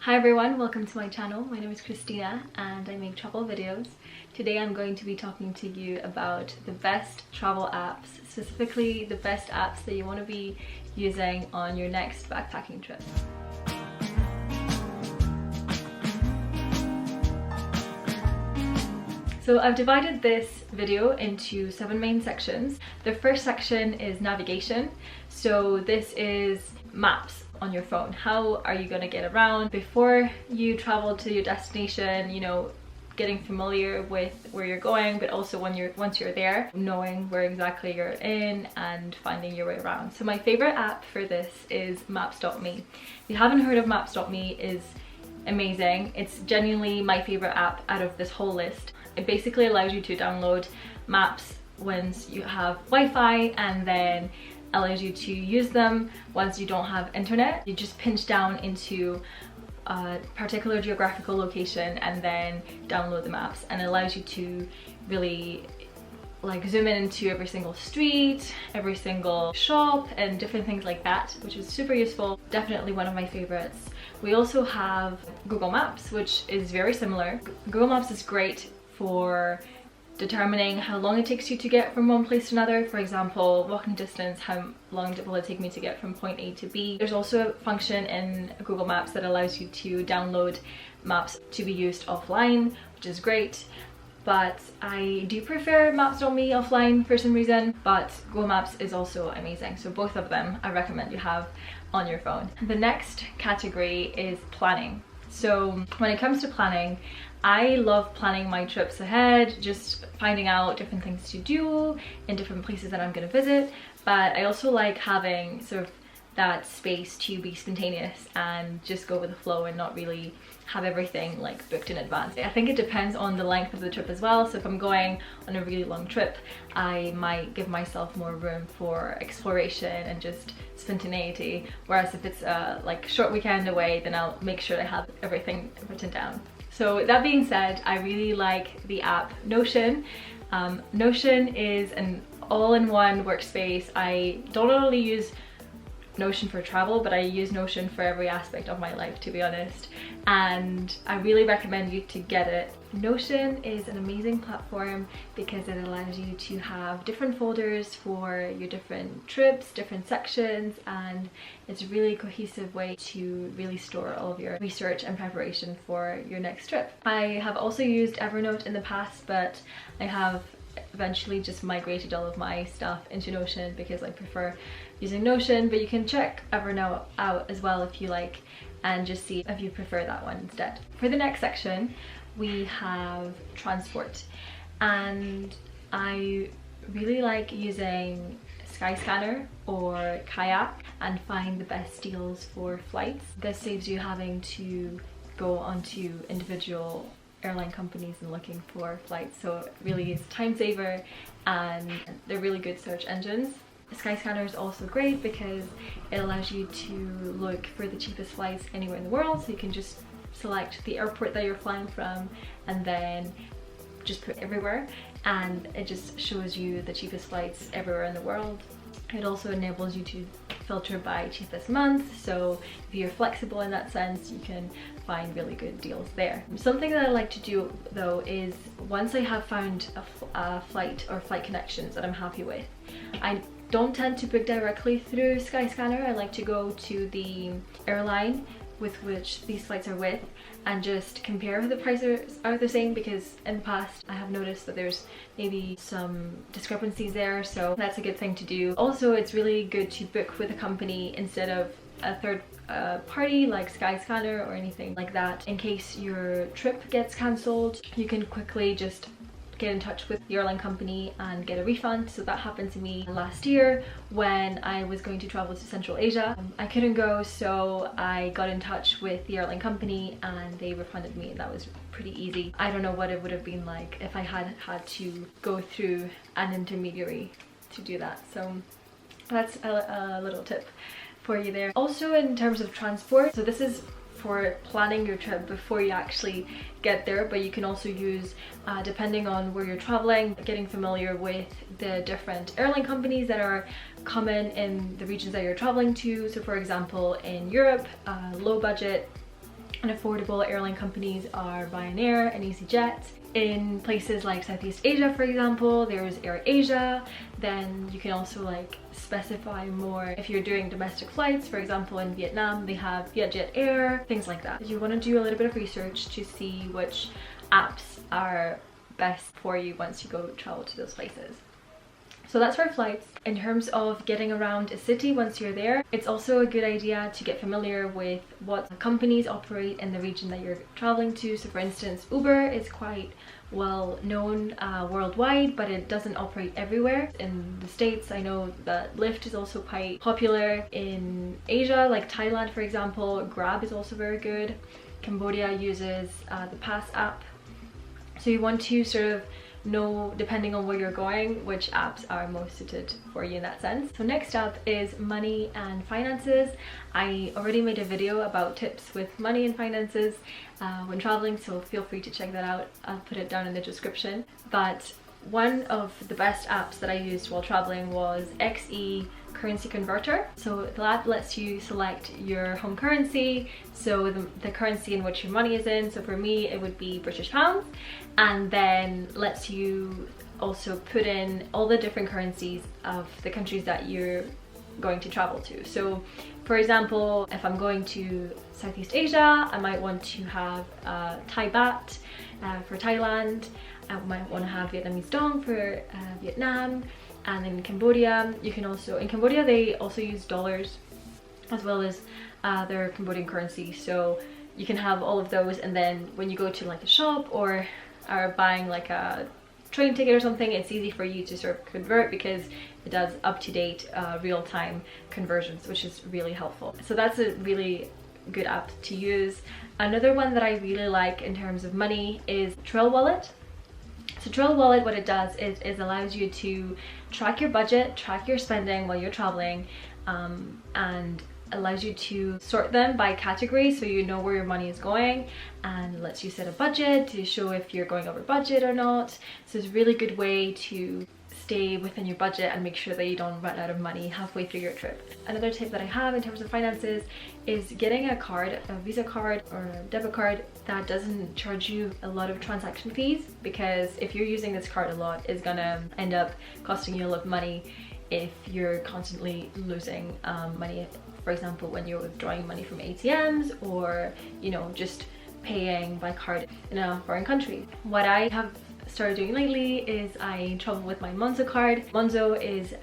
Hi everyone, welcome to my channel. My name is Christina and I make travel videos. Today I'm going to be talking to you about the best travel apps, specifically the best apps that you want to be using on your next backpacking trip. So I've divided this video into 7 main sections. The first section is navigation. So this is maps on your phone. How are you going to get around before you travel to your destination, you know, getting familiar with where you're going, but also once you're there, knowing where exactly you're in and finding your way around. So my favorite app for this is maps.me. If you haven't heard of maps.me, is amazing. It's genuinely my favorite app out of this whole list. It basically allows you to download maps once you have Wi-Fi and then allows you to use them once you don't have internet. You just pinch down into a particular geographical location and then download the maps, and it allows you to really like zoom in into every single street, every single shop and different things like that, which is super useful. Definitely one of my favorites. We also have Google Maps, which is very similar. Google Maps is great for determining how long it takes you to get from one place to another. For example, walking distance, how long will it take me to get from point A to B. There's also a function in Google Maps that allows you to download maps to be used offline, which is great. But I do prefer Maps.me offline for some reason, but Google Maps is also amazing. So both of them I recommend you have on your phone. The next category is planning. So when it comes to planning, I love planning my trips ahead, just finding out different things to do in different places that I'm going to visit. But I also like having sort of that space to be spontaneous and just go with the flow and not really have everything like booked in advance. I think it depends on the length of the trip as well. So if I'm going on a really long trip, I might give myself more room for exploration and just spontaneity. Whereas if it's a like short weekend away, then I'll make sure I have everything written down. So that being said, I really like the app Notion. Notion is an all-in-one workspace. I don't only use Notion for travel, but I use Notion for every aspect of my life, to be honest, and I really recommend you to get it. Notion is an amazing platform because it allows you to have different folders for your different trips, different sections, and it's a really cohesive way to really store all of your research and preparation for your next trip. I have also used Evernote in the past, but I have eventually just migrated all of my stuff into Notion because I prefer using Notion, but you can check Evernote out as well if you like and just see if you prefer that one instead. For the next section, we have transport, and I really like using Skyscanner or Kayak and find the best deals for flights. This saves you having to go onto individual airline companies and looking for flights, so it really is a time saver and they're really good search engines. Skyscanner is also great because it allows you to look for the cheapest flights anywhere in the world, so you can just select the airport that you're flying from and then just put everywhere, and it just shows you the cheapest flights everywhere in the world. It also enables you to filter by cheapest month, so if you're flexible in that sense, you can find really good deals there. Something that I like to do though is once I have found a flight or flight connections that I'm happy with, I don't tend to book directly through Skyscanner. I like to go to the airline with which these flights are with and just compare if the prices are the same, because in the past I have noticed that there's maybe some discrepancies there, so that's a good thing to do. Also, it's really good to book with a company instead of a third party like Skyscanner or anything like that. In case your trip gets cancelled, you can quickly just get in touch with the airline company and get a refund. So that happened to me last year when I was going to travel to Central Asia. I couldn't go, so I got in touch with the airline company and they refunded me, and that was pretty easy. I don't know what it would have been like if I had to go through an intermediary to do that. So that's a little tip for you there. Also, in terms of transport, so this is for planning your trip before you actually get there, but you can also use, depending on where you're traveling, getting familiar with the different airline companies that are common in the regions that you're traveling to. So for example, in Europe, low budget and affordable airline companies are Ryanair and EasyJet. In places like Southeast Asia, for example, there's AirAsia. Then you can also like specify more if you're doing domestic flights. For example, in Vietnam, they have Vietjet Air, things like that. You want to do a little bit of research to see which apps are best for you once you go travel to those places. So that's for flights. In terms of getting around a city once you're there, it's also a good idea to get familiar with what companies operate in the region that you're traveling to. So for instance, Uber is quite well known worldwide, but it doesn't operate everywhere. In the States, I know that Lyft is also quite popular. In Asia, like Thailand for example, Grab is also very good. Cambodia uses the Pass app. So you want to sort of know, depending on where you're going, which apps are most suited for you in that sense. So next up is money and finances. I already made a video about tips with money and finances when traveling, so feel free to check that out. I'll put it down in the description. But one of the best apps that I used while traveling was XE Currency Converter. So that lets you select your home currency, so the currency in which your money is in. So for me it would be British pounds, and then lets you also put in all the different currencies of the countries that you're going to travel to. So for example, if I'm going to Southeast Asia, I might want to have Thai baht for Thailand. I might want to have Vietnamese dong for Vietnam. And in Cambodia, you can also, in Cambodia they also use dollars as well as their Cambodian currency. So you can have all of those, and then when you go to like a shop or are buying like a train ticket or something, it's easy for you to sort of convert because it does up-to-date real-time conversions, which is really helpful. So that's a really good app to use. Another one that I really like in terms of money is Trail Wallet. So Trail Wallet, what it does is allows you to track your budget, track your spending while you're traveling, and allows you to sort them by category so you know where your money is going, and lets you set a budget to show if you're going over budget or not. So it's a really good way to stay within your budget and make sure that you don't run out of money halfway through your trip. Another tip that I have in terms of finances is getting a card, a Visa card or a debit card that doesn't charge you a lot of transaction fees, because if you're using this card a lot, it's gonna end up costing you a lot of money if you're constantly losing money. For example, when you're withdrawing money from ATMs, or you know, just paying by card in a foreign country. What I have started doing lately is I travel with my Monzo card. Monzo is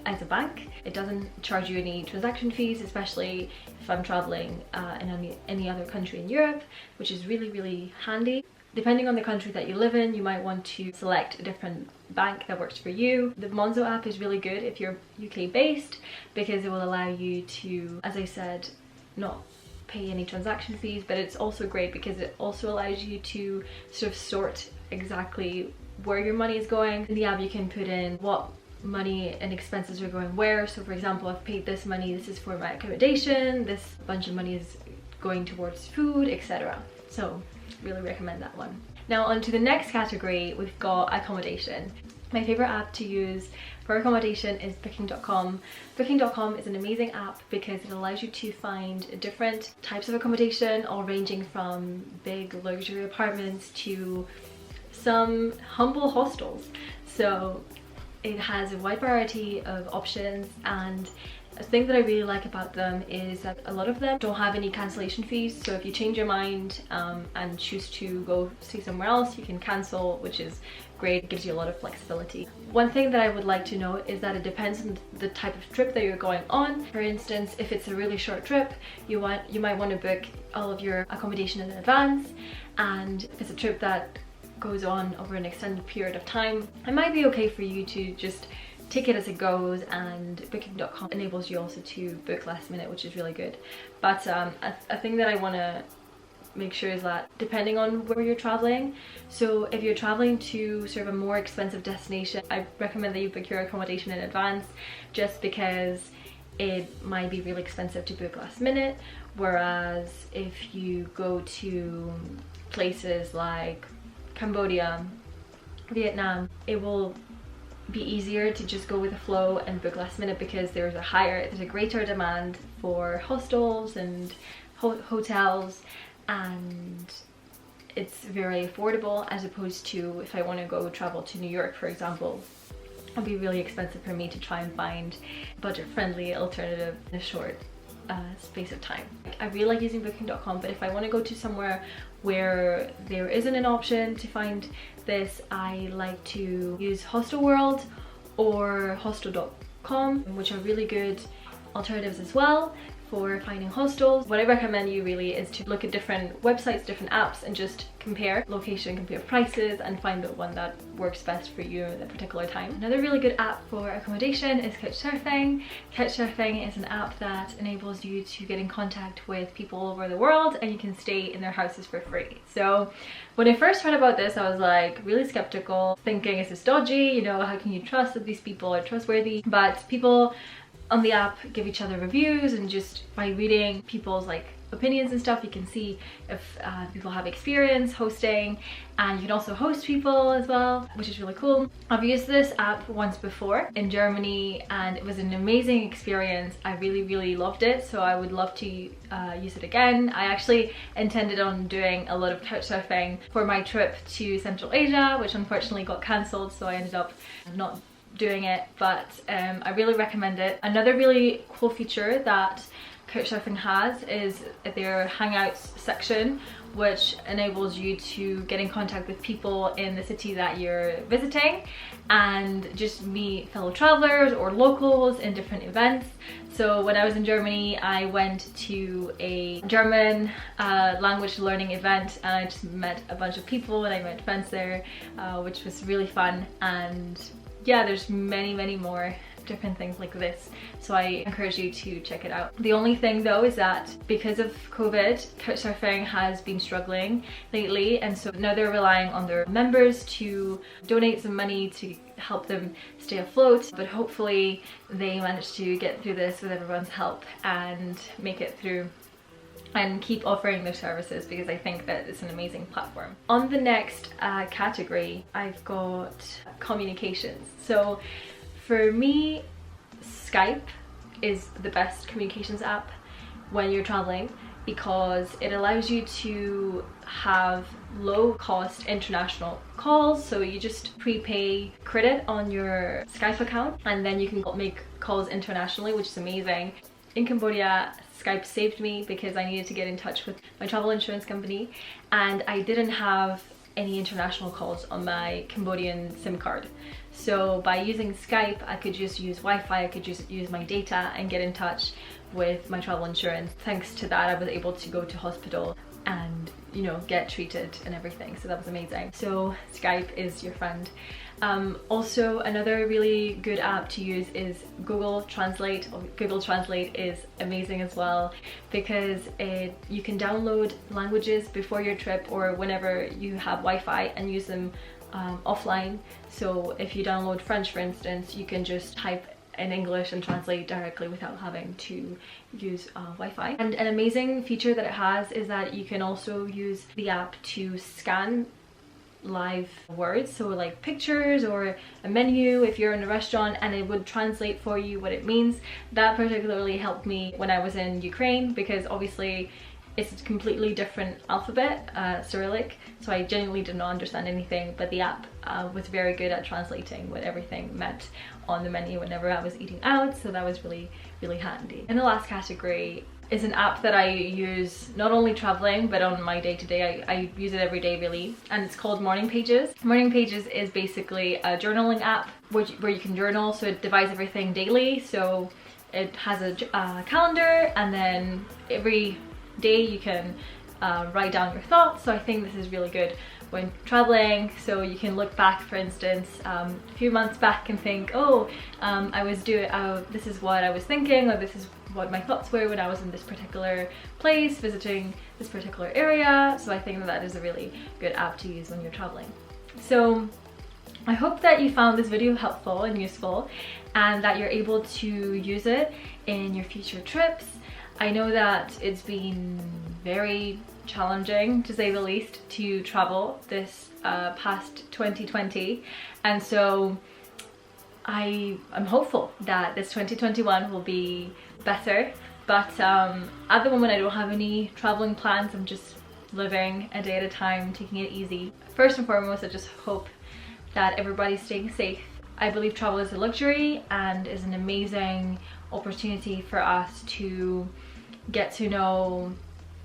as a bank. It doesn't charge you any transaction fees, especially if I'm traveling in any other country in Europe, which is really handy. Depending on the country that you live in, you might want to select a different bank that works for you. The Monzo app is really good if you're UK based, because it will allow you to, as I said, not pay any transaction fees, but it's also great because it also allows you to sort of sort exactly where your money is going. In the app you can put in what money and expenses are going where. So for example, I've paid this money, this is for my accommodation, this bunch of money is going towards food, etc. So really recommend that one. Now on to the next category, we've got accommodation. My favorite app to use for accommodation is Booking.com. Booking.com is an amazing app because it allows you to find different types of accommodation, all ranging from big luxury apartments to some humble hostels. So it has a wide variety of options, and a thing that I really like about them is that a lot of them don't have any cancellation fees. So if you change your mind and choose to go stay somewhere else, you can cancel, which is great. It gives you a lot of flexibility. One thing that I would like to note is that it depends on the type of trip that you're going on. For instance, if it's a really short trip, you might want to book all of your accommodation in advance, and if it's a trip that goes on over an extended period of time, it might be okay for you to just take it as it goes, and Booking.com enables you also to book last minute, which is really good. But a thing that I want to make sure is that depending on where you're traveling, so if you're traveling to sort of a more expensive destination, I recommend that you book your accommodation in advance, just because it might be really expensive to book last minute. Whereas if you go to places like Cambodia, Vietnam, it will be easier to just go with the flow and book last minute, because there's a greater demand for hostels and hotels, and it's very affordable, as opposed to if I want to go travel to New York, for example. It'd be really expensive for me to try and find a budget-friendly alternative in a short space of time. I really like using booking.com, but if I want to go to somewhere where there isn't an option to find this, I like to use Hostelworld or hostel.com, which are really good alternatives as well for finding hostels. What I recommend you really is to look at different websites, different apps, and just compare location, compare prices, and find the one that works best for you at that particular time. Another really good app for accommodation is Couchsurfing. Couchsurfing is an app that enables you to get in contact with people all over the world, and you can stay in their houses for free. So when I first heard about this, I was like really skeptical, thinking, is this dodgy? You know, how can you trust that these people are trustworthy? But people on the app give each other reviews, and just by reading people's like opinions and stuff, you can see if people have experience hosting, and you can also host people as well, which is really cool. I've used this app once before in Germany, and it was an amazing experience. I really loved it, so I would love to use it again. I actually intended on doing a lot of couchsurfing for my trip to Central Asia, which unfortunately got cancelled, so I ended up not doing it, but I really recommend it. Another really cool feature that Couchsurfing has is their Hangouts section, which enables you to get in contact with people in the city that you're visiting and just meet fellow travelers or locals in different events. So when I was in Germany, I went to a German language learning event, and I just met a bunch of people and I met friends there, which was really fun. And yeah, there's many more different things like this, so I encourage you to check it out. The only thing though is that because of COVID, Couchsurfing has been struggling lately, and so now they're relying on their members to donate some money to help them stay afloat, but hopefully they manage to get through this with everyone's help and make it through and keep offering their services, because I think that it's an amazing platform. On the next category, I've got communications. So for me, Skype is the best communications app when you're traveling, because it allows you to have low cost international calls. So you just prepay credit on your Skype account, and then you can make calls internationally, which is amazing. In Cambodia, Skype saved me because I needed to get in touch with my travel insurance company, and I didn't have any international calls on my Cambodian SIM card. So by using Skype, I could just use Wi-Fi, I could just use my data and get in touch with my travel insurance. Thanks to that, I was able to go to hospital and, you know, get treated and everything. So that was amazing. So Skype is your friend. Also, another really good app to use is Google Translate. Google Translate is amazing as well, because you can download languages before your trip or whenever you have Wi-Fi and use them offline. So if you download French, for instance, you can just type in English and translate directly without having to use Wi-Fi. And an amazing feature that it has is that you can also use the app to scan live words, so like pictures or a menu if you're in a restaurant, and it would translate for you what it means. That particularly helped me when I was in Ukraine, because obviously it's a completely different alphabet, Cyrillic, so I genuinely did not understand anything, but the app was very good at translating what everything meant on the menu whenever I was eating out, so that was really handy. And the last category is an app that I use not only traveling but on my day-to-day. I use it every day really, and it's called Morning Pages. Morning Pages is basically a journaling app where you can journal, so it divides everything daily. So it has a calendar, and then every day you can write down your thoughts. So I think this is really good when traveling, so you can look back, for instance, a few months back and think, oh, this is what I was thinking, or this is what my thoughts were when I was in this particular place, visiting this particular area. So I think that is a really good app to use when you're traveling. So I hope that you found this video helpful and useful, and that you're able to use it in your future trips. I know that it's been very challenging, to say the least, to travel this past 2020, and so I'm hopeful that this 2021 will be better But at the moment I don't have any traveling plans. I'm just living a day at a time, taking it easy. First and foremost, I just hope that everybody's staying safe. I believe travel is a luxury and is an amazing opportunity for us to get to know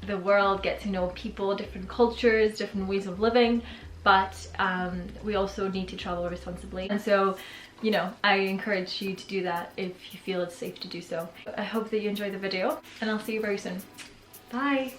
the world, get to know people, different cultures, different ways of living, but we also need to travel responsibly. And so, you know, I encourage you to do that if you feel it's safe to do so. I hope that you enjoyed the video, and I'll see you very soon. Bye!